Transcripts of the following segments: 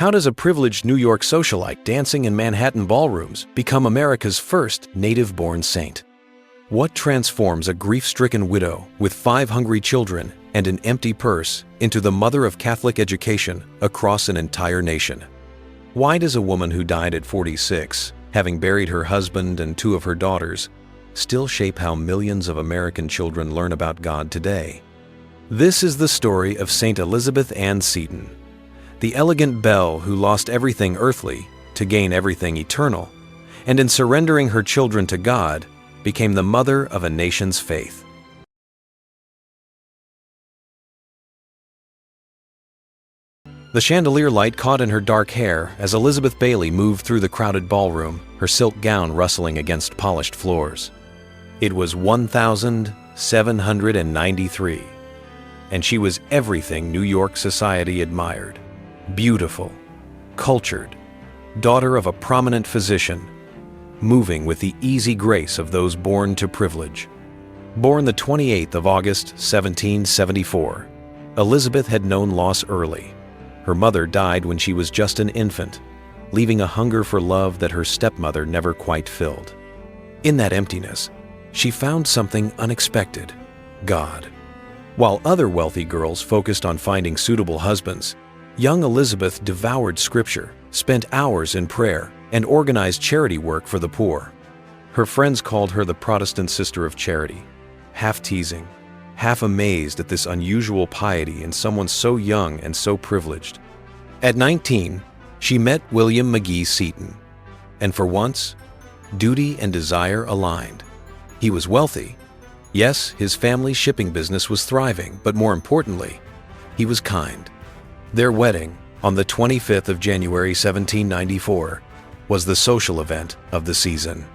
How does a privileged New York socialite dancing in Manhattan ballrooms become America's first native-born saint? What transforms a grief-stricken widow with 5 hungry children and an empty purse into the mother of Catholic education across an entire nation? Why does a woman who died at 46, having buried her husband and 2 of her daughters, still shape how millions of American children learn about God today? This is the story of Saint Elizabeth Ann Seton, the elegant belle who lost everything earthly to gain everything eternal, and in surrendering her children to God, became the mother of a nation's faith. The chandelier light caught in her dark hair as Elizabeth Bailey moved through the crowded ballroom, her silk gown rustling against polished floors. It was 1793, and she was everything New York society admired. Beautiful, cultured, daughter of a prominent physician, moving with the easy grace of those born to privilege. Born the 28th of August, 1774, Elizabeth had known loss early. Her mother died when she was just an infant, leaving a hunger for love that her stepmother never quite filled. In that emptiness, she found something unexpected: God. While other wealthy girls focused on finding suitable husbands, young Elizabeth devoured scripture, spent hours in prayer, and organized charity work for the poor. Her friends called her the Protestant Sister of Charity, half teasing, half amazed at this unusual piety in someone so young and so privileged. At 19, she met William McGee Seton, and for once, duty and desire aligned. He was wealthy. Yes, his family's shipping business was thriving, but more importantly, he was kind. Their wedding, on the 25th of January 1794, was the social event of the season.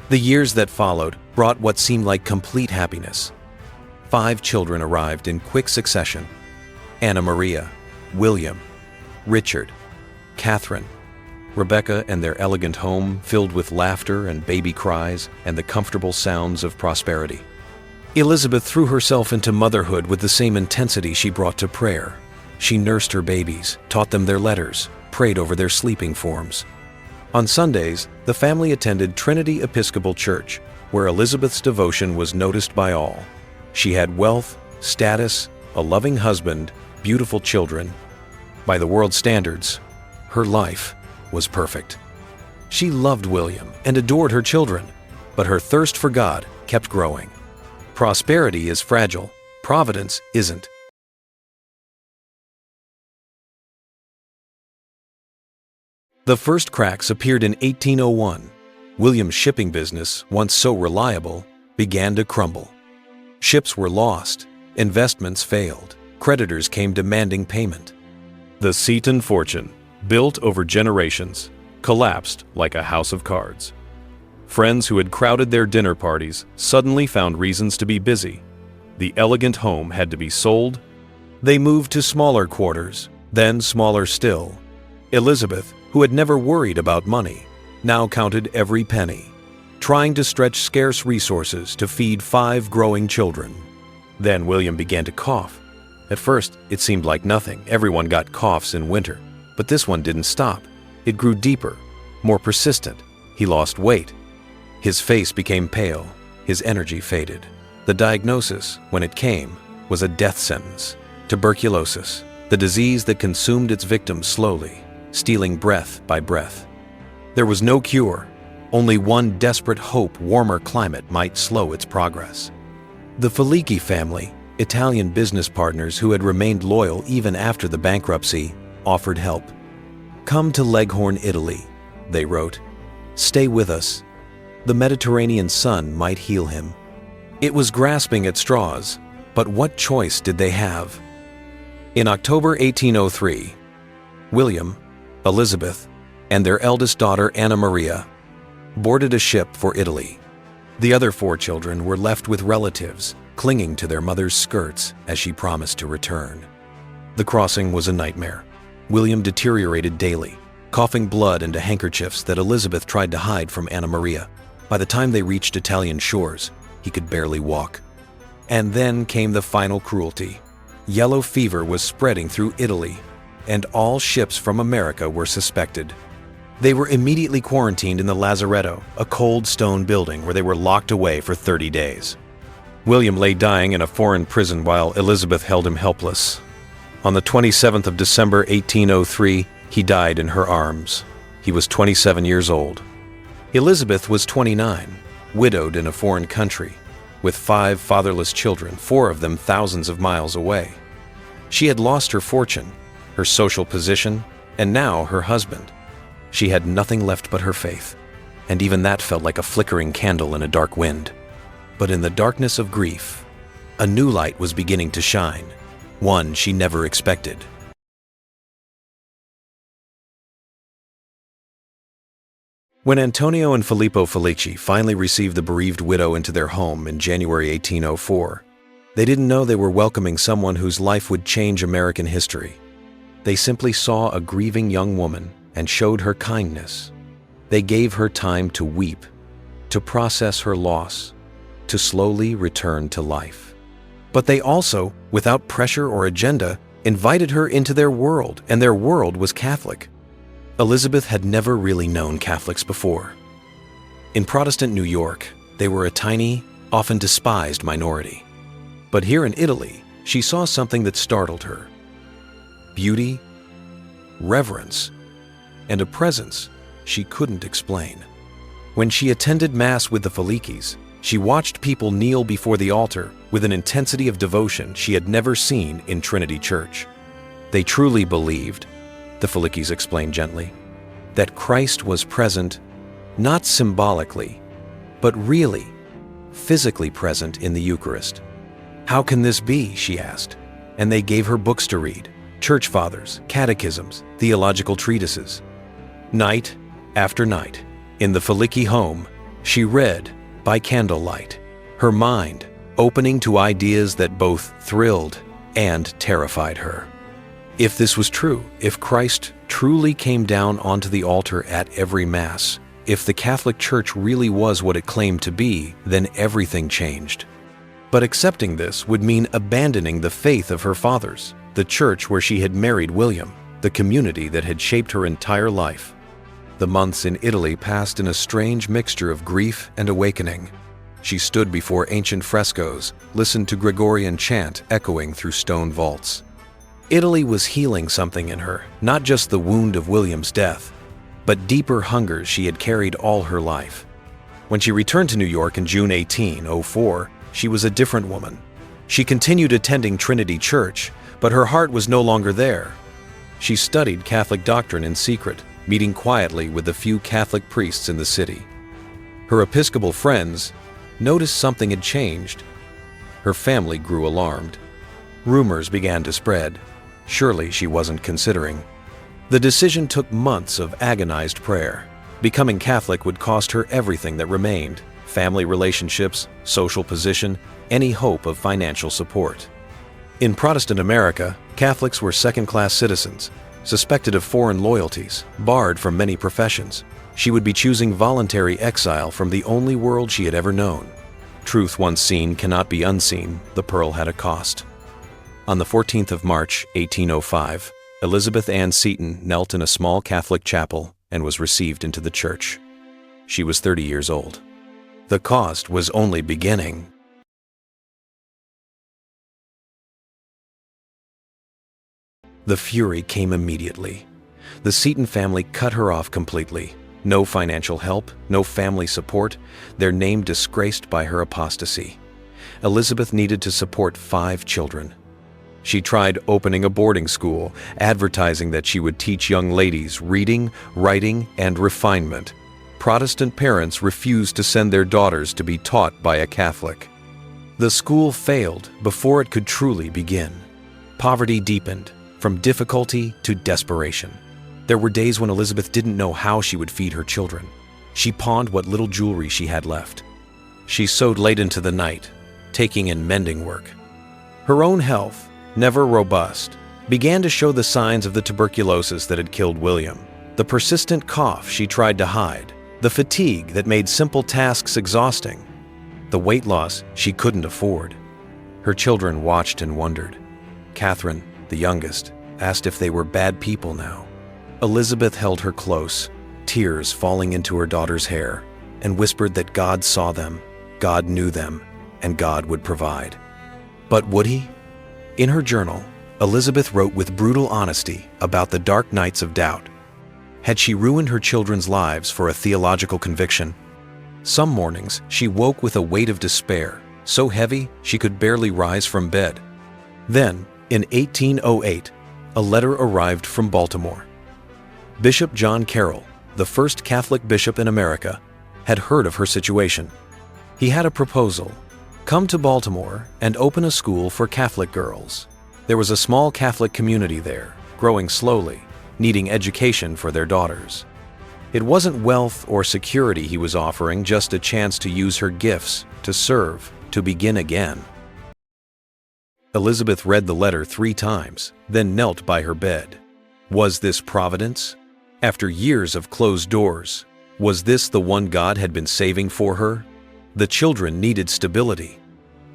The years that followed brought what seemed like complete happiness. 5 children arrived in quick succession: Anna Maria, William, Richard, Catherine, Rebecca, and their elegant home filled with laughter and baby cries and the comfortable sounds of prosperity. Elizabeth threw herself into motherhood with the same intensity she brought to prayer. She nursed her babies, taught them their letters, prayed over their sleeping forms. On Sundays, the family attended Trinity Episcopal Church, where Elizabeth's devotion was noticed by all. She had wealth, status, a loving husband, beautiful children. By the world's standards, her life was perfect. She loved William and adored her children, but her thirst for God kept growing. Prosperity is fragile, providence isn't. The first cracks appeared in 1801. William's shipping business, once so reliable, began to crumble. Ships were lost, investments failed, creditors came demanding payment. The Seton fortune, built over generations, collapsed like a house of cards. Friends who had crowded their dinner parties suddenly found reasons to be busy. The elegant home had to be sold. They moved to smaller quarters, then smaller still. Elizabeth, who had never worried about money, now counted every penny, trying to stretch scarce resources to feed 5 growing children. Then William began to cough. At first, it seemed like nothing. Everyone got coughs in winter. But this one didn't stop. It grew deeper, more persistent. He lost weight. His face became pale. His energy faded. The diagnosis, when it came, was a death sentence: tuberculosis, the disease that consumed its victims slowly, stealing breath by breath. There was no cure, only one desperate hope: warmer climate might slow its progress. The Felici family, Italian business partners who had remained loyal even after the bankruptcy, offered help. "Come to Leghorn, Italy," they wrote. "Stay with us. The Mediterranean sun might heal him." It was grasping at straws, but what choice did they have? In October 1803, William, Elizabeth, and their eldest daughter Anna Maria boarded a ship for Italy. The other 4 children were left with relatives, clinging to their mother's skirts as she promised to return. The crossing was a nightmare. William deteriorated daily, coughing blood into handkerchiefs that Elizabeth tried to hide from Anna Maria. By the time they reached Italian shores, he could barely walk. And then came the final cruelty. Yellow fever was spreading through Italy. and all ships from America were suspected. They were immediately quarantined in the lazaretto, a cold stone building where they were locked away for 30 days. William lay dying in a foreign prison while Elizabeth held him helpless. On the 27th of December 1803, he died in her arms. He was 27 years old. Elizabeth was 29, widowed in a foreign country, with 5 fatherless children, 4 of them thousands of miles away. She had lost her fortune, her social position, and now her husband. She had nothing left but her faith, and even that felt like a flickering candle in a dark wind. But in the darkness of grief, a new light was beginning to shine, one she never expected. When Antonio and Filippo Felici finally received the bereaved widow into their home in January 1804, they didn't know they were welcoming someone whose life would change American history. They simply saw a grieving young woman and showed her kindness. They gave her time to weep, to process her loss, to slowly return to life. But they also, without pressure or agenda, invited her into their world, and their world was Catholic. Elizabeth had never really known Catholics before. In Protestant New York, they were a tiny, often despised minority. But here in Italy, she saw something that startled her. Beauty, reverence, and a presence she couldn't explain. When she attended Mass with the Felicis, she watched people kneel before the altar with an intensity of devotion she had never seen in Trinity Church. They truly believed, the Felicis explained gently, that Christ was present, not symbolically, but really, physically present in the Eucharist. "How can this be?" she asked, and they gave her books to read, church fathers, catechisms, theological treatises. Night after night, in the Felici home, she read by candlelight, her mind opening to ideas that both thrilled and terrified her. If this was true, if Christ truly came down onto the altar at every Mass, if the Catholic Church really was what it claimed to be, then everything changed. But accepting this would mean abandoning the faith of her fathers, the church where she had married William, the community that had shaped her entire life. The months in Italy passed in a strange mixture of grief and awakening. She stood before ancient frescoes, listened to Gregorian chant echoing through stone vaults. Italy was healing something in her, not just the wound of William's death, but deeper hungers she had carried all her life. When she returned to New York in June 1804, she was a different woman. She continued attending Trinity Church, but her heart was no longer there. She studied Catholic doctrine in secret, meeting quietly with the few Catholic priests in the city. Her Episcopal friends noticed something had changed. Her family grew alarmed. Rumors began to spread. Surely she wasn't considering. The decision took months of agonized prayer. Becoming Catholic would cost her everything that remained: family relationships, social position, any hope of financial support. In Protestant America, Catholics were second-class citizens, suspected of foreign loyalties, barred from many professions. She would be choosing voluntary exile from the only world she had ever known. Truth once seen cannot be unseen. The pearl had a cost. On the 14th of March, 1805, Elizabeth Ann Seton knelt in a small Catholic chapel and was received into the church. She was 30 years old. The cost was only beginning. The fury came immediately. The Seton family cut her off completely. No financial help, no family support, their name disgraced by her apostasy. Elizabeth needed to support 5 children. She tried opening a boarding school, advertising that she would teach young ladies reading, writing, and refinement. Protestant parents refused to send their daughters to be taught by a Catholic. The school failed before it could truly begin. Poverty deepened, from difficulty to desperation. There were days when Elizabeth didn't know how she would feed her children. She pawned what little jewelry she had left. She sewed late into the night, taking in mending work. Her own health, never robust, began to show the signs of the tuberculosis that had killed William. The persistent cough she tried to hide, the fatigue that made simple tasks exhausting, the weight loss she couldn't afford. Her children watched and wondered. Catherine, the youngest, asked if they were bad people now. Elizabeth held her close, tears falling into her daughter's hair, and whispered that God saw them, God knew them, and God would provide. But would he? In her journal, Elizabeth wrote with brutal honesty about the dark nights of doubt. Had she ruined her children's lives for a theological conviction? Some mornings, she woke with a weight of despair, so heavy she could barely rise from bed. Then, in 1808, a letter arrived from Baltimore. Bishop John Carroll, the first Catholic bishop in America, had heard of her situation. He had a proposal: come to Baltimore and open a school for Catholic girls. There was a small Catholic community there, growing slowly, needing education for their daughters. It wasn't wealth or security he was offering, just a chance to use her gifts, to serve, to begin again. Elizabeth read the letter 3 times, then knelt by her bed. Was this providence? After years of closed doors, was this the one God had been saving for her? The children needed stability.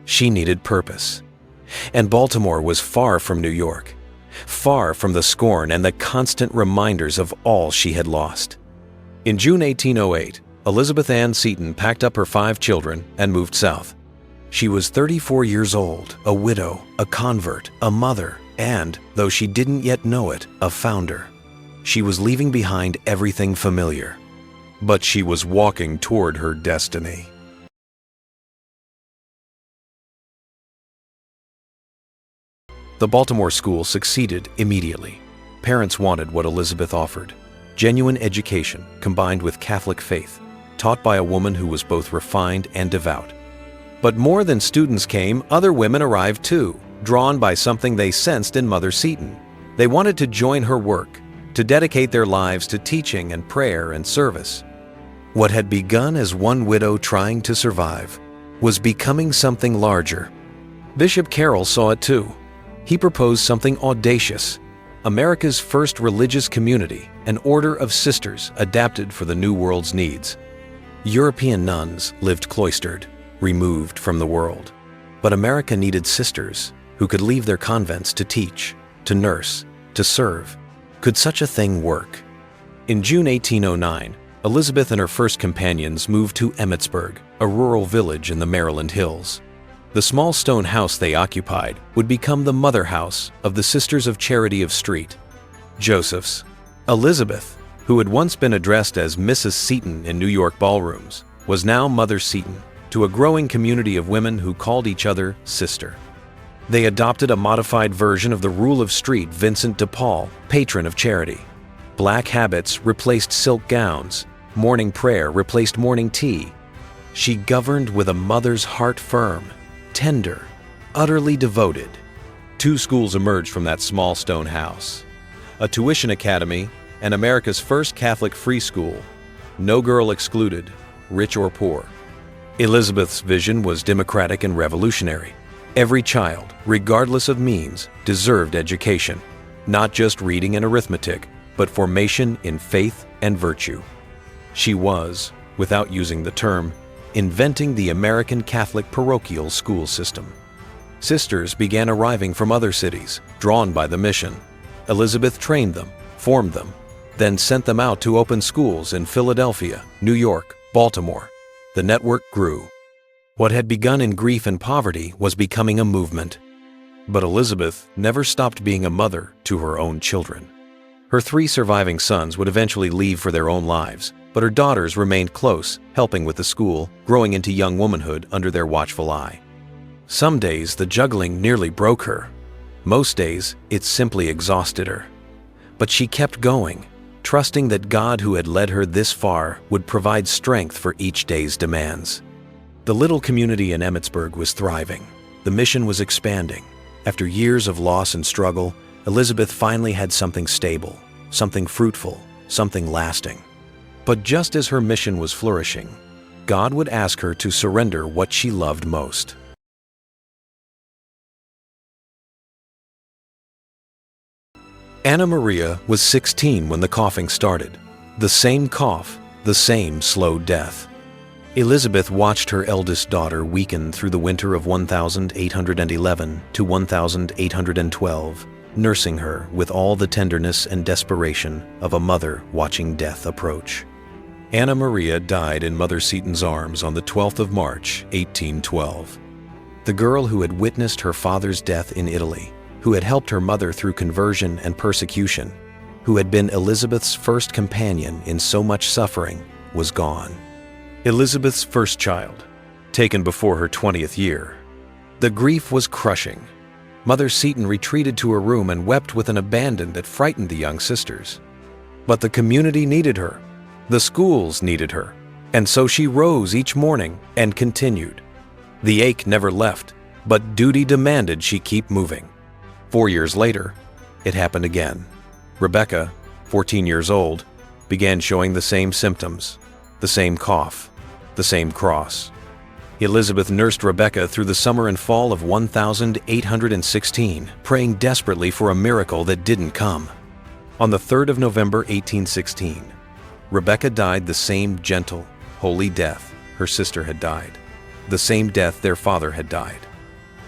She needed purpose. And Baltimore was far from New York, far from the scorn and the constant reminders of all she had lost. In June 1808, Elizabeth Ann Seton packed up her 5 children and moved south. She was 34 years old, a widow, a convert, a mother, and, though she didn't yet know it, a founder. She was leaving behind everything familiar, but she was walking toward her destiny. The Baltimore school succeeded immediately. Parents wanted what Elizabeth offered: genuine education combined with Catholic faith, taught by a woman who was both refined and devout. But more than students came, other women arrived too, drawn by something they sensed in Mother Seton. They wanted to join her work, to dedicate their lives to teaching and prayer and service. What had begun as one widow trying to survive was becoming something larger. Bishop Carroll saw it too. He proposed something audacious: America's first religious community, an order of sisters adapted for the New World's needs. European nuns lived cloistered, removed from the world. But America needed sisters who could leave their convents to teach, to nurse, to serve. Could such a thing work? In June 1809, Elizabeth and her first companions moved to Emmitsburg, a rural village in the Maryland hills. The small stone house they occupied would become the mother house of the Sisters of Charity of St. Joseph's. Elizabeth, who had once been addressed as Mrs. Seton in New York ballrooms, was now Mother Seton, to a growing community of women who called each other sister. They adopted a modified version of the rule of St. Vincent de Paul, patron of charity. Black habits replaced silk gowns. Morning prayer replaced morning tea. She governed with a mother's heart firm, tender, utterly devoted. 2 schools emerged from that small stone house: a tuition academy and America's first Catholic free school. No girl excluded, rich or poor. Elizabeth's vision was democratic and revolutionary. Every child, regardless of means, deserved education, not just reading and arithmetic, but formation in faith and virtue. She was, without using the term, inventing the American Catholic parochial school system. Sisters began arriving from other cities, drawn by the mission. Elizabeth trained them, formed them, then sent them out to open schools in Philadelphia, New York, Baltimore. The network grew. What had begun in grief and poverty was becoming a movement. But Elizabeth never stopped being a mother to her own children. Her 3 surviving sons would eventually leave for their own lives, but her daughters remained close, helping with the school, growing into young womanhood under their watchful eye. Some days the juggling nearly broke her. Most days it simply exhausted her. But she kept going, trusting that God, who had led her this far, would provide strength for each day's demands. The little community in Emmitsburg was thriving. The mission was expanding. After years of loss and struggle, Elizabeth finally had something stable, something fruitful, something lasting. But just as her mission was flourishing, God would ask her to surrender what she loved most. Anna Maria was 16 when the coughing started. The same cough, the same slow death. Elizabeth watched her eldest daughter weaken through the winter of 1811 to 1812, nursing her with all the tenderness and desperation of a mother watching death approach. Anna Maria died in Mother Seton's arms on the 12th of March, 1812. The girl who had witnessed her father's death in Italy, who had helped her mother through conversion and persecution, who had been Elizabeth's first companion in so much suffering, was gone. Elizabeth's first child, taken before her 20th year. The grief was crushing. Mother Seton retreated to her room and wept with an abandon that frightened the young sisters. But the community needed her. The schools needed her. And so she rose each morning and continued. The ache never left, but duty demanded she keep moving. 4 years later, it happened again. Rebecca, 14 years old, began showing the same symptoms, the same cough, the same cross. Elizabeth nursed Rebecca through the summer and fall of 1816, praying desperately for a miracle that didn't come. On the 3rd of November 1816, Rebecca died the same gentle, holy death her sister had died, the same death their father had died.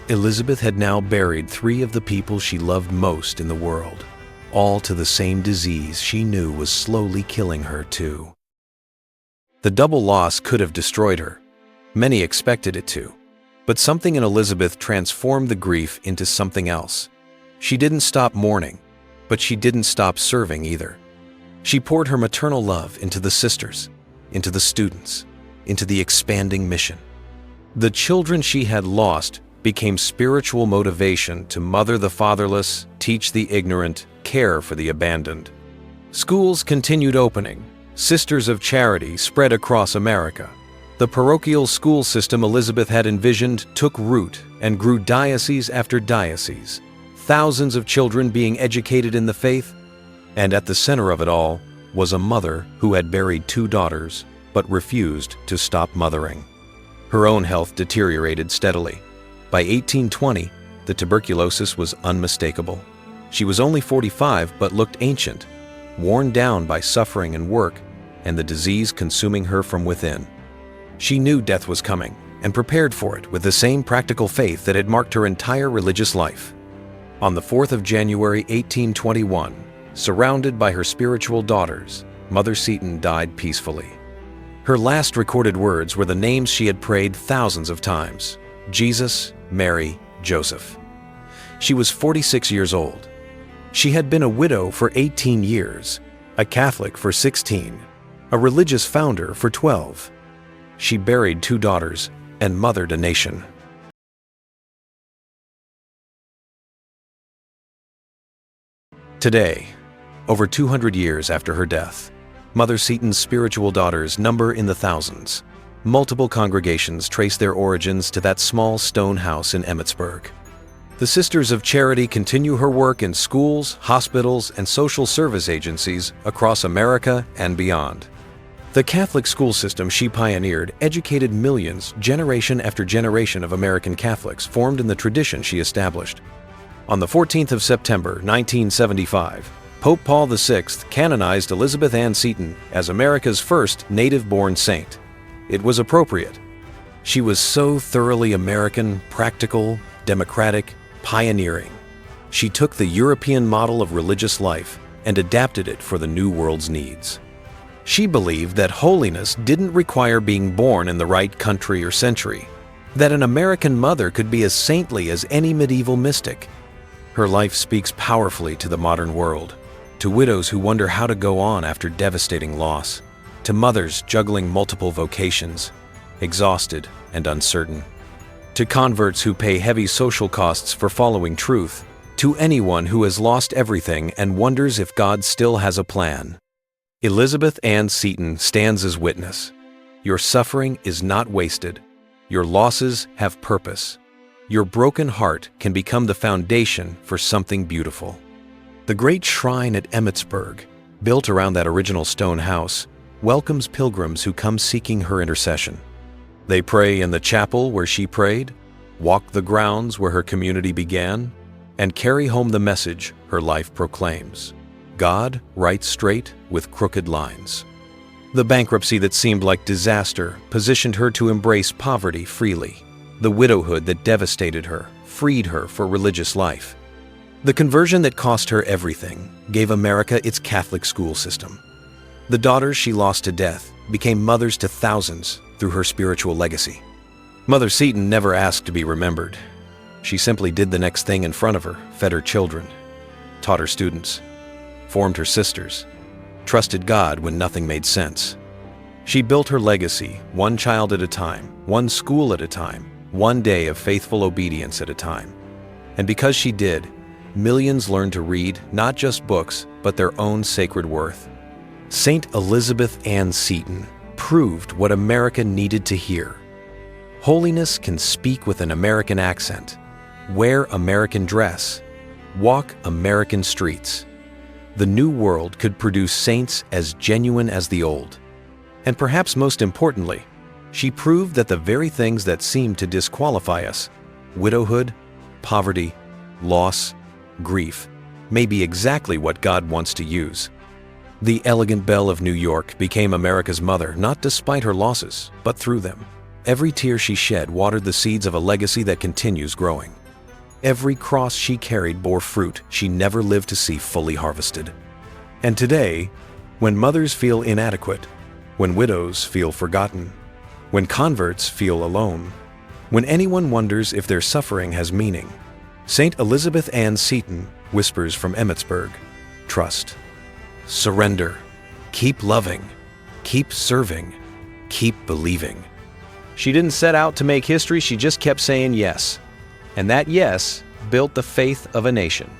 Elizabeth had now buried 3 of the people she loved most in the world, all to the same disease she knew was slowly killing her too. The double loss could have destroyed her. Many expected it to. But something in Elizabeth transformed the grief into something else. She didn't stop mourning, but she didn't stop serving either. She poured her maternal love into the sisters, into the students, into the expanding mission. The children she had lost became spiritual motivation to mother the fatherless, teach the ignorant, care for the abandoned. Schools continued opening. Sisters of Charity spread across America. The parochial school system Elizabeth had envisioned took root and grew diocese after diocese, thousands of children being educated in the faith, and at the center of it all was a mother who had buried 2 daughters but refused to stop mothering. Her own health deteriorated steadily. By 1820, the tuberculosis was unmistakable. She was only 45 but looked ancient, worn down by suffering and work, and the disease consuming her from within. She knew death was coming and prepared for it with the same practical faith that had marked her entire religious life. On the 4th of January 1821, surrounded by her spiritual daughters, Mother Seton died peacefully. Her last recorded words were the names she had prayed thousands of times: Jesus, Mary, Joseph. She was 46 years old. She had been a widow for 18 years, a Catholic for 16, a religious founder for 12. She buried 2 daughters and mothered a nation. Today, over 200 years after her death, Mother Seton's spiritual daughters number in the thousands. Multiple congregations trace their origins to that small stone house in Emmitsburg. The Sisters of Charity continue her work in schools, hospitals, and social service agencies across America and beyond. The Catholic school system she pioneered educated millions, generation after generation of American Catholics formed in the tradition she established. On the 14th of September, 1975, Pope Paul VI canonized Elizabeth Ann Seton as America's first native-born saint. It was appropriate. She was so thoroughly American, practical, democratic, pioneering. She took the European model of religious life and adapted it for the New World's needs. She believed that holiness didn't require being born in the right country or century, that an American mother could be as saintly as any medieval mystic. Her life speaks powerfully to the modern world, to widows who wonder how to go on after devastating loss, to mothers juggling multiple vocations, exhausted and uncertain, to converts who pay heavy social costs for following truth, to anyone who has lost everything and wonders if God still has a plan. Elizabeth Ann Seton stands as witness. Your suffering is not wasted. Your losses have purpose. Your broken heart can become the foundation for something beautiful. The great shrine at Emmitsburg, built around that original stone house, welcomes pilgrims who come seeking her intercession. They pray in the chapel where she prayed, walk the grounds where her community began, and carry home the message her life proclaims: God writes straight with crooked lines. The bankruptcy that seemed like disaster positioned her to embrace poverty freely. The widowhood that devastated her freed her for religious life. The conversion that cost her everything gave America its Catholic school system. The daughters she lost to death became mothers to thousands through her spiritual legacy. Mother Seton never asked to be remembered. She simply did the next thing in front of her, fed her children, taught her students, formed her sisters, trusted God when nothing made sense. She built her legacy one child at a time, one school at a time, one day of faithful obedience at a time. And because she did, millions learned to read not just books, but their own sacred worth. Saint Elizabeth Ann Seton proved what America needed to hear. Holiness can speak with an American accent, wear American dress, walk American streets. The new world could produce saints as genuine as the old. And perhaps most importantly, she proved that the very things that seemed to disqualify us, widowhood, poverty, loss, grief, may be exactly what God wants to use. The elegant belle of New York became America's mother not despite her losses, but through them. Every tear she shed watered the seeds of a legacy that continues growing. Every cross she carried bore fruit she never lived to see fully harvested. And today, when mothers feel inadequate, when widows feel forgotten, when converts feel alone, when anyone wonders if their suffering has meaning, Saint Elizabeth Ann Seton whispers from Emmitsburg, trust, surrender, keep loving, keep serving, keep believing. She didn't set out to make history, she just kept saying yes. And that yes built the faith of a nation.